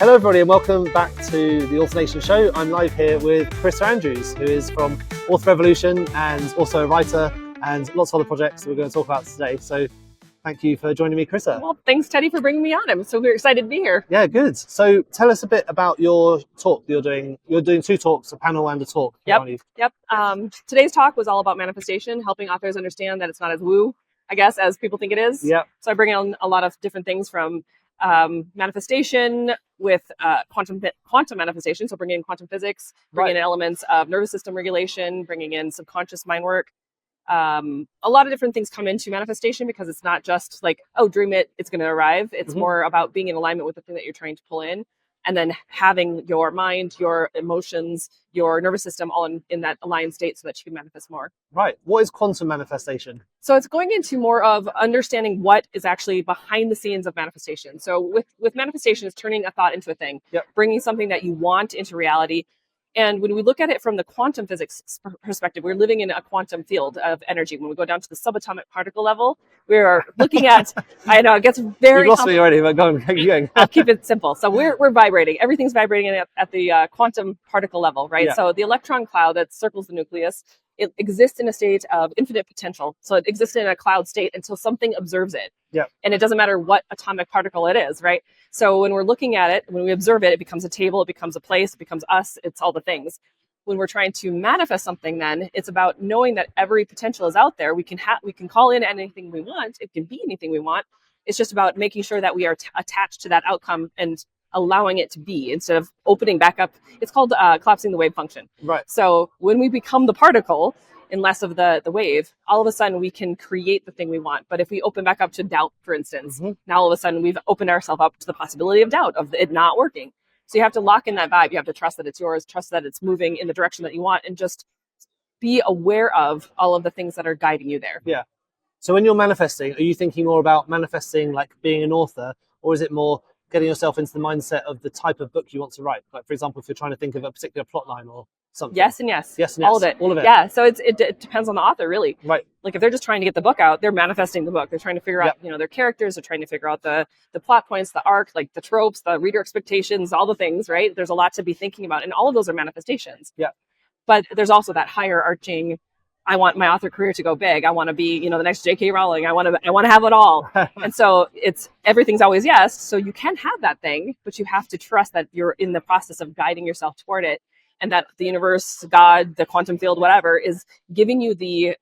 Hello everybody and welcome back to the Author Show. I'm live here with Carissa Andrews, who is from Author Revolution and also a writer and lots of other projects that we're going to talk about today. So thank you for joining me, Carissa. Well, thanks Teddy for bringing me on. I'm so excited to be here. Yeah, good. So tell us a bit about your talk you're doing. You're doing two talks, a panel and a talk. Yep. Today's talk was all about manifestation, helping authors understand that it's not as woo, I guess, as people think it is. Yep. So I bring in a lot of different things from manifestation with quantum manifestation, so bringing in quantum physics, bringing in elements of nervous system regulation, bringing in subconscious mind work. A lot of different things come into manifestation because it's not just like, oh, dream it, it's going to arrive. It's more about being in alignment with the thing that you're trying to pull in, and then having your mind, your emotions, your nervous system all in that aligned state so that you can manifest more. Right. What is quantum manifestation? So it's going into more of understanding what is actually behind the scenes of manifestation. So with manifestation, it's turning a thought into a thing, bringing something that you want into reality. And when we look at it from the quantum physics perspective, we're living in a quantum field of energy. When we go down to the subatomic particle level, we are looking at, I know it gets very You've lost me already, but go on, keep going. I'll keep it simple. So we're vibrating. Everything's vibrating at the quantum particle level, right? Yeah. So the electron cloud that circles the nucleus, it exists in a state of infinite potential. So it exists in a cloud state until something observes it. Yeah. And it doesn't matter what atomic particle it is, right? So when we're looking at it, when we observe it, it becomes a table, it becomes a place, it becomes us, it's all the things. When we're trying to manifest something, then it's about knowing that every potential is out there. We can call in anything we want. It can be anything we want. It's just about making sure that we are attached to that outcome and allowing it to be instead of opening back up. It's called collapsing the wave function. Right. So when we become the particle and less of the wave, all of a sudden we can create the thing we want. But if we open back up to doubt, for instance, now all of a sudden we've opened ourselves up to the possibility of doubt, of it not working. So you have to lock in that vibe. You have to trust that it's yours, trust that it's moving in the direction that you want, and just be aware of all of the things that are guiding you there. Yeah. So when you're manifesting, are you thinking more about manifesting like being an author, or is it more getting yourself into the mindset of the type of book you want to write? Like, for example, if you're trying to think of a particular plot line or something. Yes and yes. Yes and yes. All of it. All of it. Yeah. So it depends on the author, really. Right. Like if they're just trying to get the book out, they're manifesting the book. They're trying to figure out, their characters. They're trying to figure out the plot points, the arc, like the tropes, the reader expectations, all the things, right? There's a lot to be thinking about. And all of those are manifestations. Yeah. But there's also that higher arching, I want my author career to go big. I want to be, the next J.K. Rowling. I want to have it all. And so everything's always yes. So you can have that thing, but you have to trust that you're in the process of guiding yourself toward it. And that the universe, God, the quantum field, whatever, is giving you the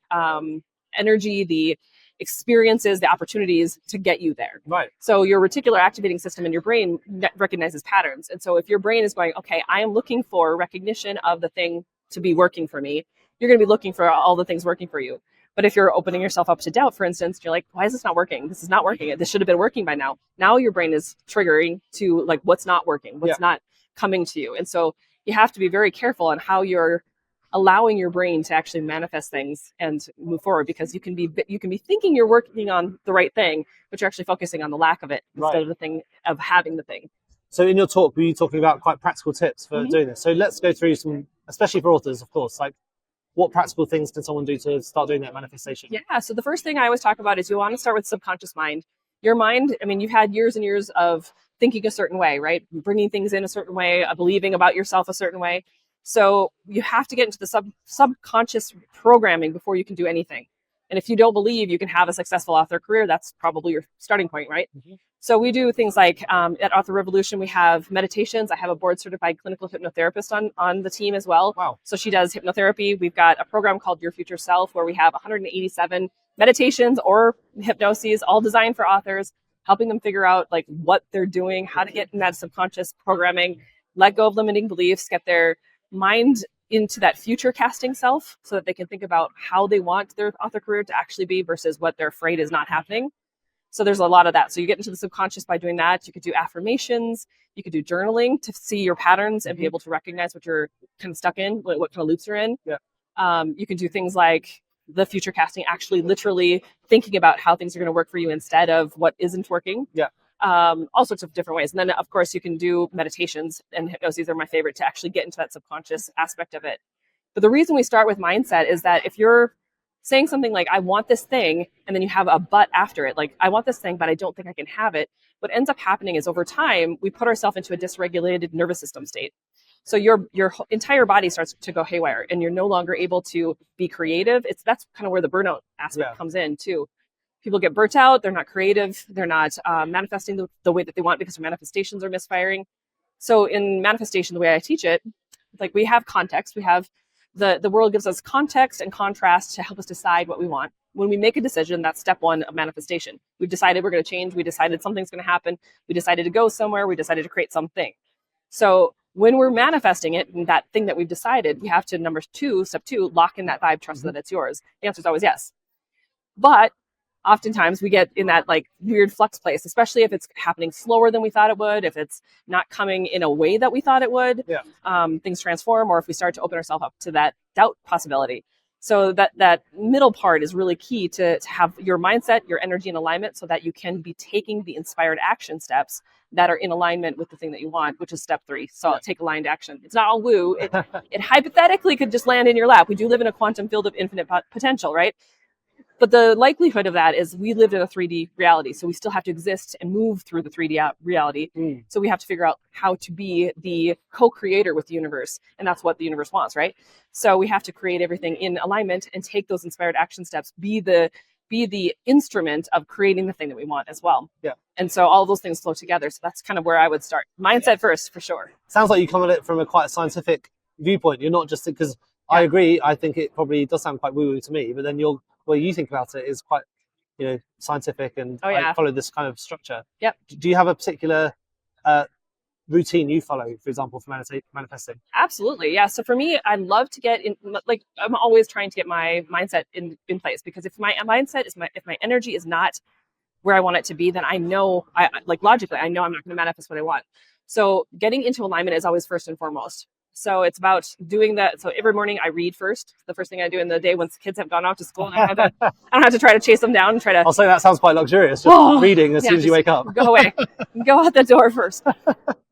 energy, the experiences, the opportunities to get you there. Right. So your reticular activating system in your brain recognizes patterns. And so if your brain is going, okay, I am looking for recognition of the thing to be working for me, you're going to be looking for all the things working for you. But if you're opening yourself up to doubt, for instance, you're like, why is this not working? This is not working. This should have been working by now. Now your brain is triggering to like what's not working, what's not coming to you. And so you have to be very careful on how you're allowing your brain to actually manifest things and move forward, because you can be thinking you're working on the right thing, but you're actually focusing on the lack of it instead of the thing of having the thing. So in your talk, were you talking about quite practical tips for doing this? So let's go through some, especially for authors, of course, like what practical things can someone do to start doing that manifestation? Yeah. So the first thing I always talk about is you want to start with subconscious mind. Your mind, I mean, you've had years and years of thinking a certain way, right? Bringing things in a certain way, believing about yourself a certain way. So you have to get into the subconscious programming before you can do anything. And if you don't believe you can have a successful author career, that's probably your starting point, right? So we do things like at Author Revolution, we have meditations. I have a board certified clinical hypnotherapist on the team as well. Wow. So she does hypnotherapy. We've got a program called Your Future Self where we have 187 meditations or hypnoses, all designed for authors, helping them figure out like what they're doing, how to get in that subconscious programming, let go of limiting beliefs, get their mind into that future casting self so that they can think about how they want their author career to actually be versus what they're afraid is not happening. So there's a lot of that. So you get into the subconscious by doing that. You could do affirmations. You could do journaling to see your patterns and be able to recognize what you're kind of stuck in, what kind of loops you're in. Yeah. You can do things like the future casting, actually literally thinking about how things are going to work for you instead of what isn't working. Yeah. All sorts of different ways. And then, of course, you can do meditations, and hypnoses are my favorite to actually get into that subconscious aspect of it. But the reason we start with mindset is that if you're saying something like, I want this thing, and then you have a but after it, like, I want this thing, but I don't think I can have it. What ends up happening is over time, we put ourselves into a dysregulated nervous system state. So your entire body starts to go haywire, and you're no longer able to be creative. That's kind of where the burnout aspect comes in too. People get burnt out. They're not creative. They're not manifesting the way that they want because their manifestations are misfiring. So in manifestation, the way I teach it, like, we have context. We have the world gives us context and contrast to help us decide what we want. When we make a decision, that's step one of manifestation. We've decided we're going to change. We decided something's going to happen. We decided to go somewhere. We decided to create something. So when we're manifesting it, and that thing that we've decided, we have to, step two, lock in that vibe, trust that it's yours. The answer is always yes. But oftentimes we get in that like weird flux place, especially if it's happening slower than we thought it would, if it's not coming in a way that we thought it would, things transform, or if we start to open ourselves up to that doubt possibility. So that middle part is really key to have your mindset, your energy in alignment, so that you can be taking the inspired action steps that are in alignment with the thing that you want, which is step 3. So take aligned action. It's not all woo. It hypothetically could just land in your lap. We do live in a quantum field of infinite potential, right? But the likelihood of that is we lived in a 3D reality. So we still have to exist and move through the 3D reality. So we have to figure out how to be the co-creator with the universe. And that's what the universe wants, right? So we have to create everything in alignment and take those inspired action steps, be the instrument of creating the thing that we want as well. Yeah. And so all those things flow together. So that's kind of where I would start. Mindset first, for sure. Sounds like you come at it from a quite scientific viewpoint. You're not just, because I agree, I think it probably does sound quite woo-woo to me, but then the way you think about it is quite, scientific, and I follow this kind of structure. Yep. Do you have a particular routine you follow, for example, for manifesting? Absolutely. Yeah. So for me, I love to get in, like, I'm always trying to get my mindset in place, because if my mindset is if my energy is not where I want it to be, then I know, logically, I know I'm not going to manifest what I want. So getting into alignment is always first and foremost. So it's about doing that. So every morning I read first. The first thing I do in the day once kids have gone off to school, and I don't have to try to chase them down and try to. I'll say that sounds quite luxurious. Just reading as soon as you wake up. Go away. Go out the door first.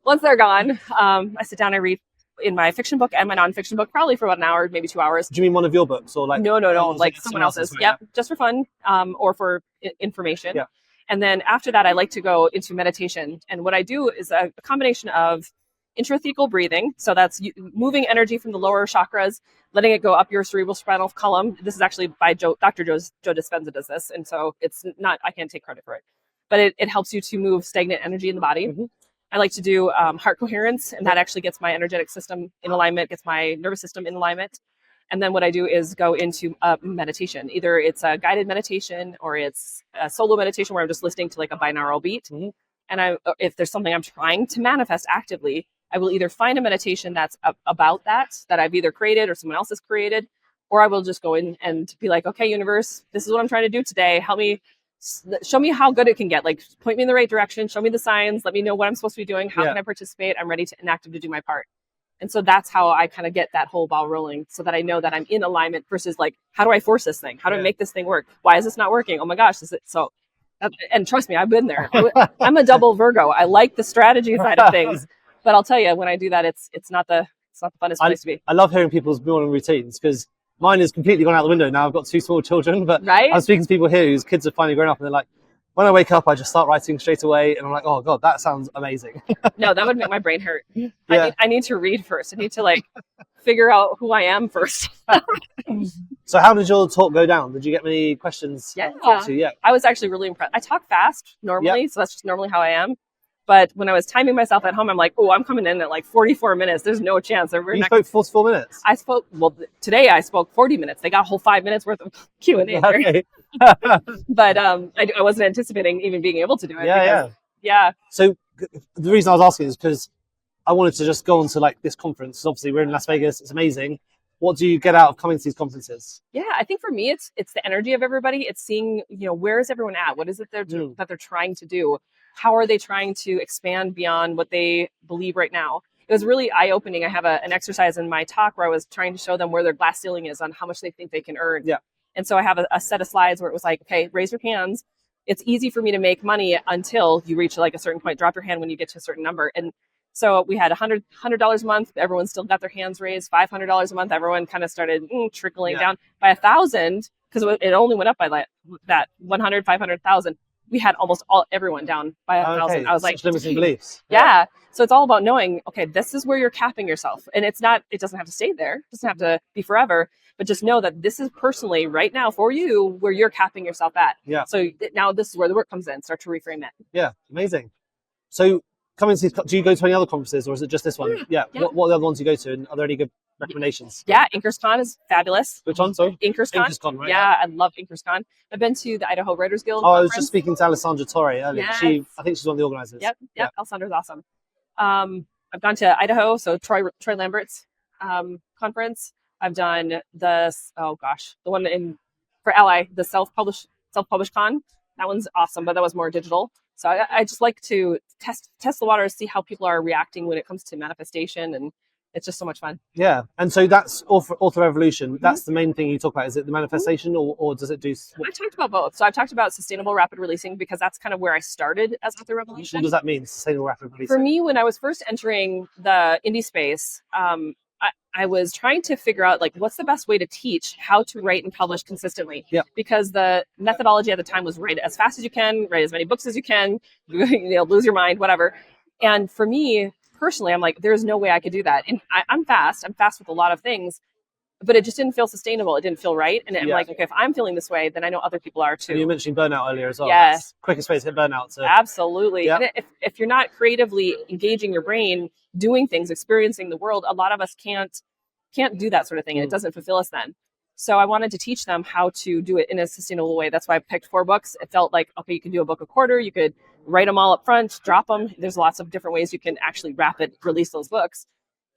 Once they're gone, I sit down, I read in my fiction book and my nonfiction book, probably for about an hour, maybe 2 hours. Do you mean one of your books, or like? No, like someone else's. Yep, just for fun, or for information. Yeah. And then after that, I like to go into meditation. And what I do is a combination of intrathecal breathing. So that's moving energy from the lower chakras, letting it go up your cerebral spinal column. This is actually by Dr. Joe Dispenza does this. And so it's not, I can't take credit for it, but it helps you to move stagnant energy in the body. Mm-hmm. I like to do heart coherence, and that actually gets my energetic system in alignment, gets my nervous system in alignment. And then what I do is go into meditation. Either it's a guided meditation or it's a solo meditation where I'm just listening to like a binaural beat. Mm-hmm. And if there's something I'm trying to manifest actively, I will either find a meditation that's about that I've either created or someone else has created, or I will just go in and be like, okay, universe, this is what I'm trying to do today. Help me, show me how good it can get. Like, point me in the right direction. Show me the signs. Let me know what I'm supposed to be doing. How can I participate? I'm ready and active to do my part. And so that's how I kind of get that whole ball rolling, so that I know that I'm in alignment versus like, how do I force this thing? How do I make this thing work? Why is this not working? Oh my gosh. And trust me, I've been there. I'm a double Virgo. I like the strategy side of things, but I'll tell you, when I do that, it's not the funnest place to be. I love hearing people's morning routines, because mine has completely gone out the window now. I've got 2 small children, but I'm speaking to people here whose kids have finally grown up, and they're like, when I wake up, I just start writing straight away, and I'm like, oh God, that sounds amazing. No, that would make my brain hurt. I need to read first. I need to figure out who I am first. So how did your talk go down? Did you get many questions? Yeah. Yeah. I was actually really impressed. I talk fast normally, so that's just normally how I am. But when I was timing myself at home, I'm like, oh, I'm coming in at 44 minutes. There's no chance. You spoke 44 minutes? Today I spoke 40 minutes. They got a whole 5 minutes worth of Q&A. Okay. But I wasn't anticipating even being able to do it. Yeah. So the reason I was asking is because I wanted to just go on to this conference. Obviously, we're in Las Vegas. It's amazing. What do you get out of coming to these conferences? Yeah, I think for me, it's the energy of everybody. It's seeing, where is everyone at? What is it that they're trying to do? How are they trying to expand beyond what they believe right now? It was really eye-opening. I have an exercise in my talk where I was trying to show them where their glass ceiling is on how much they think they can earn. Yeah. And so I have a set of slides where it was like, okay, raise your hands. It's easy for me to make money until you reach a certain point. Drop your hand when you get to a certain number. And so we had $100 a month. Everyone still got their hands raised. $500 a month. Everyone kind of started trickling down. By 1,000, because it only went up by like that 100, 500,000. We had almost everyone down by 1,000. I was like, limiting beliefs. Yeah. So it's all about knowing, okay, this is where you're capping yourself. And it doesn't have to stay there. It doesn't have to be forever, but just know that this is personally right now for you where you're capping yourself at. Yeah. So now this is where the work comes in. Start to reframe it. Yeah. Amazing. So do you go to any other conferences, or is it just this one? Yeah. What are the other ones you go to, and are there any good recommendations? Yeah, InkersCon is fabulous. Which one? Sorry, InkersCon. Right? Yeah, I love InkersCon. I've been to the Idaho Writers Guild. I was just speaking to Alessandra Torre earlier. Yes. I think she's one of the organizers. Yep. Alessandra's awesome. I've gone to Idaho, so Troy Lambert's conference. I've done the one for Ally, the self-published con. That one's awesome, but that was more digital. So I just like to test the waters, see how people are reacting when it comes to manifestation, and it's just so much fun. Yeah, and so that's Author Revolution. That's the main thing you talk about. Is it the manifestation, or does it do? I talked about both. So I've talked about sustainable rapid releasing because that's kind of where I started as Author Revolution. What does that mean, sustainable rapid releasing? For me, when I was first entering the indie space, I was trying to figure out like what's the best way to teach how to write and publish consistently. Yeah. Because the methodology at the time was write as fast as you can, write as many books as you can, lose your mind, whatever. And for me personally, I'm like, there's no way I could do that. And I'm fast with a lot of things, but it just didn't feel sustainable. It didn't feel right. And I'm like, okay, if I'm feeling this way, then I know other people are too. And you mentioned burnout earlier as well. Yes. That's the quickest way to hit burnout. So. Absolutely. Yeah. And if you're not creatively engaging your brain, doing things, experiencing the world, a lot of us can't do that sort of thing. And it doesn't fulfill us then. So I wanted to teach them how to do it in a sustainable way. That's why I picked 4 books. It felt like, okay, you can do a book a quarter. You could write them all up front, drop them. There's lots of different ways you can actually rapid release those books.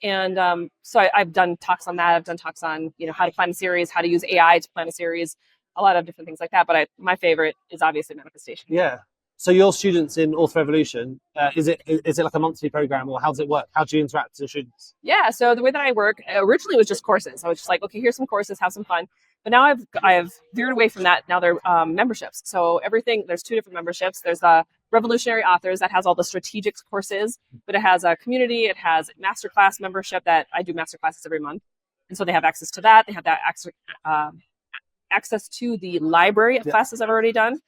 And so I've done talks on that. I've done talks on, how to plan a series, how to use AI to plan a series, a lot of different things like that. But my favorite is obviously manifestation. Yeah. So your students in Author Revolution, is it like a monthly program, or how does it work? How do you interact with your students? Yeah, so the way that I work originally was just courses. I was just like, okay, here's some courses, have some fun. But now I've veered away from that. Now they're memberships. So there's 2 different memberships. There's the Revolutionary Authors that has all the strategic courses, but it has a community. It has masterclass membership that I do masterclasses every month, and so they have access to that. They have that access to the library of classes I've already done.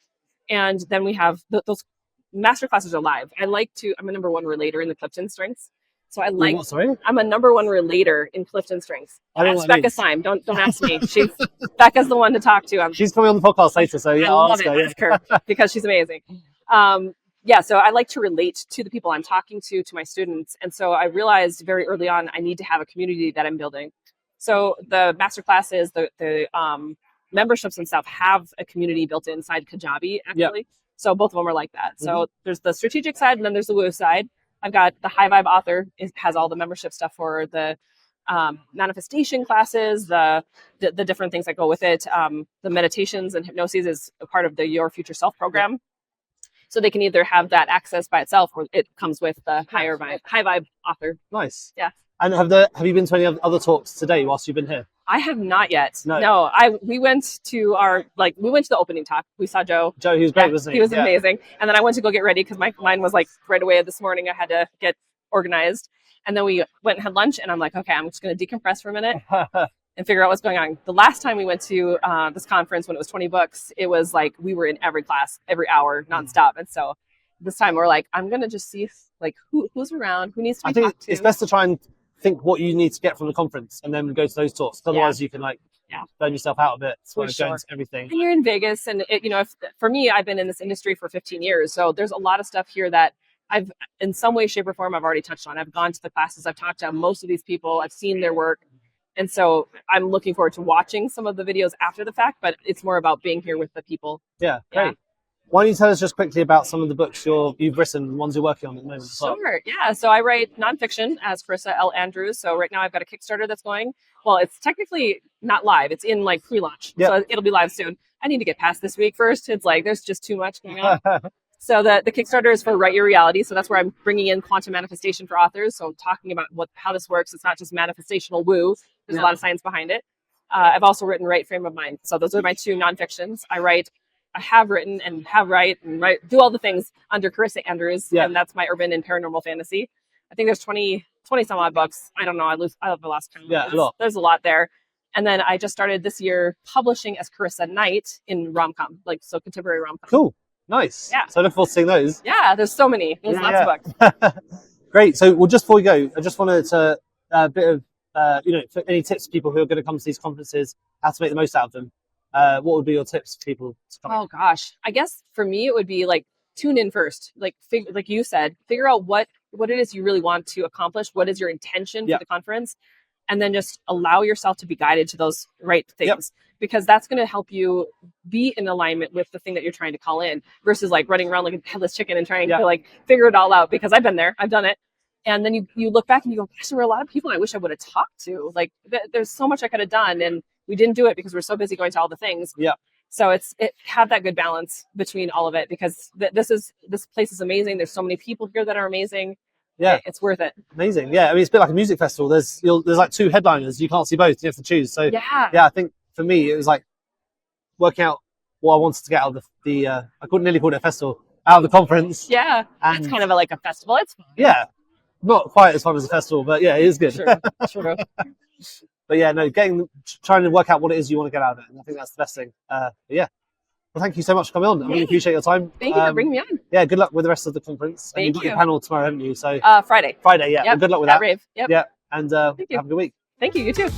And then we have those master classes are live. I'm a number 1 relator in the Clifton Strengths. So I'm a number 1 relator in Clifton Strengths. That's Becca Syme. Don't ask me. Becca's the one to talk to. She's coming on the podcast later, so yeah, I'll ask her because she's amazing. So I like to relate to the people I'm talking to my students. And so I realized very early on, I need to have a community that I'm building. So the master classes, the memberships and stuff have a community built inside Kajabi, actually. Yep. So both of them are like that. So there's the strategic side, and then there's the woo side. I've got the High Vibe Author. It has all the membership stuff for the manifestation classes, the different things that go with it. The meditations and hypnosis is a part of the Your Future Self program. Yep. So they can either have that access by itself, or it comes with the High Vibe Author. Nice. Yeah. And have you been to any other talks today whilst you've been here? I have not yet. No. We went to the opening talk. We saw Joe. He was great, wasn't he? He was amazing. And then I went to go get ready because mine was like right away this morning. I had to get organized. And then we went and had lunch, and I'm like, okay, I'm just going to decompress for a minute and figure out what's going on. The last time we went to this conference, when it was 20 books, it was like we were in every class, every hour, nonstop. And so this time we're like, I'm going to just see who's around, who needs to be talked to. I think it's best to try and think what you need to get from the conference and then go to those talks. Otherwise you can burn yourself out a bit. Go into everything. And you're in Vegas, and for me, I've been in this industry for 15 years. So there's a lot of stuff here that I've, in some way, shape, or form, I've already touched on. I've gone to the classes. I've talked to most of these people. I've seen their work. And so I'm looking forward to watching some of the videos after the fact, but it's more about being here with the people. Yeah, great. Yeah. Why don't you tell us just quickly about some of the books you've written, the ones you're working on at the moment? Sure, yeah. So I write nonfiction as Carissa Andrews. So right now I've got a Kickstarter that's going. Well, it's technically not live. It's in pre-launch. Yep. So it'll be live soon. I need to get past this week first. It's there's just too much going on. So the Kickstarter is for Write Your Reality. So that's where I'm bringing in quantum manifestation for authors. So talking about how this works. It's not just manifestational woo. There's a lot of science behind it. I've also written Right Frame of Mind. So those are my 2 nonfictions. I have written and do all the things under Carissa Andrews. Yeah. And that's my urban and paranormal fantasy. I think there's 20 some odd books. I don't know. I've lost count. Yeah, a lot. There's a lot there. And then I just started this year publishing as Carissa Knight in rom-com, like so contemporary rom-com. Cool. Nice. Yeah. So I look forward to seeing those. Yeah, there's so many. There's lots of books. Great. So, well, just before we go, I just wanted to a bit of for any tips for people who are going to come to these conferences, how to make the most out of them. What would be your tips for people to come? Oh gosh, I guess for me it would be like tune in first, like like you said, figure out what it is you really want to accomplish. What is your intention for the conference? And then just allow yourself to be guided to those right things, because that's going to help you be in alignment with the thing that you're trying to call in, versus like running around like a headless chicken and trying to like figure it all out. Because I've been there, I've done it. And then you look back and you go, gosh, there were a lot of people I wish I would have talked to. Like there's so much I could have done, and we didn't do it because we're so busy going to all the things. Yeah. So it have that good balance between all of it, because this place is amazing. There's so many people here that are amazing. Yeah, it's worth it. Amazing. Yeah, I mean, it's a bit like a music festival. There's like two headliners. You can't see both. You have to choose. So yeah, I think for me it was like working out what I wanted to get out of the I nearly call it a festival, out of the conference. Yeah, and it's kind of like a festival. It's fun. Yeah, not quite as fun as a festival, but yeah, it is good. True. But yeah, no, trying to work out what it is you want to get out of it, and I think that's the best thing. Yeah. Well, thank you so much for coming on. I really appreciate your time. Thank you for bringing me on. Yeah, good luck with the rest of the conference. Thank and you've got your panel tomorrow, haven't you? So Friday. Friday, yeah. Yep. Well, good luck with at that. Rave. Yep. Yeah, and have you. a good week. Thank you. You too.